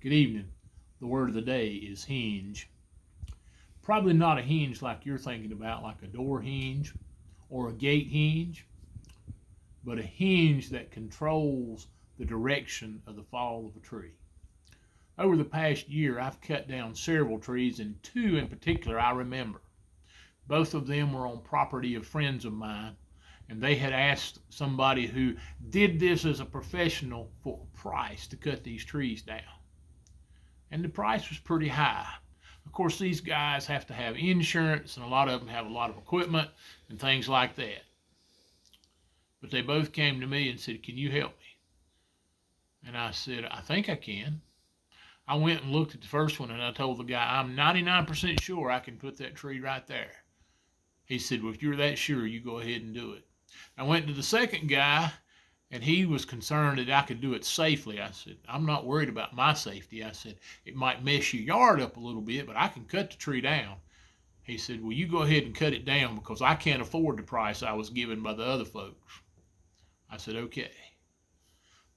Good evening. The word of the day is hinge. Probably not a hinge like you're thinking about, like a door hinge or a gate hinge, but a hinge that controls the direction of the fall of a tree. Over the past year, I've cut down several trees, and two in particular I remember. Both of them were on property of friends of mine, and they had asked somebody who did this as a professional for a price to cut these trees down. And the price was pretty high. Of course, these guys have to have insurance, and a lot of them have a lot of equipment and things like that. But they both came to me and said, "Can you help me?" And I said, "I think I can." I went and looked at the first one, and I told the guy, "I'm 99% sure I can put that tree right there." He said, "Well, if you're that sure, you go ahead and do it." I went to the second guy, and he was concerned that I could do it safely. I said, "I'm not worried about my safety." I said, "It might mess your yard up a little bit, but I can cut the tree down." He said, "Well, you go ahead and cut it down because I can't afford the price I was given by the other folks." I said, "Okay."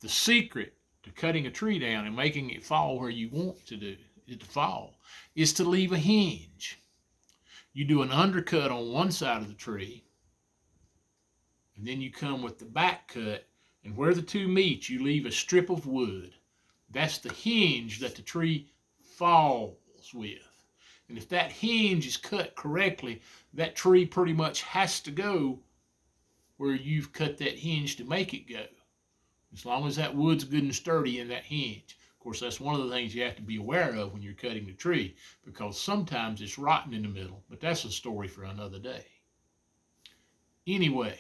The secret to cutting a tree down and making it fall where you want it to fall is to leave a hinge. You do an undercut on one side of the tree, and then you come with the back cut, and where the two meet, you leave a strip of wood. That's the hinge that the tree falls with. And if that hinge is cut correctly, that tree pretty much has to go where you've cut that hinge to make it go, as long as that wood's good and sturdy in that hinge. Of course, that's one of the things you have to be aware of when you're cutting the tree, because sometimes it's rotten in the middle, but that's a story for another day. Anyway,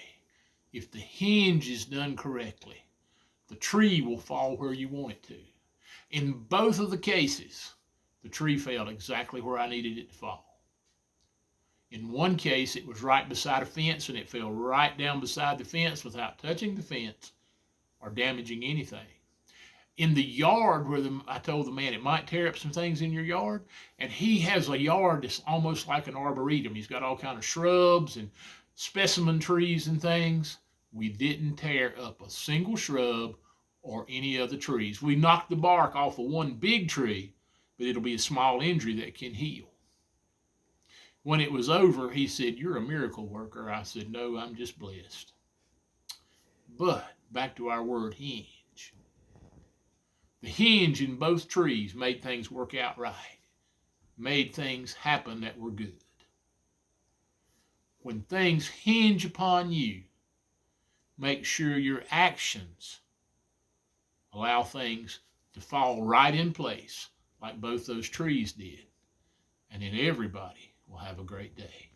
if the hinge is done correctly, the tree will fall where you want it to. In both of the cases, the tree fell exactly where I needed it to fall. In one case, it was right beside a fence, and it fell right down beside the fence without touching the fence or damaging anything. In the yard where I told the man it might tear up some things in your yard, and he has a yard that's almost like an arboretum. He's got all kind of shrubs and specimen trees and things. We didn't tear up a single shrub or any other trees. We knocked the bark off of one big tree, but it'll be a small injury that can heal. When it was over, he said, "You're a miracle worker." I said, "No, I'm just blessed." But back to our word hinge. The hinge in both trees made things work out right, made things happen that were good. When things hinge upon you, make sure your actions allow things to fall right in place like both those trees did. And then everybody will have a great day.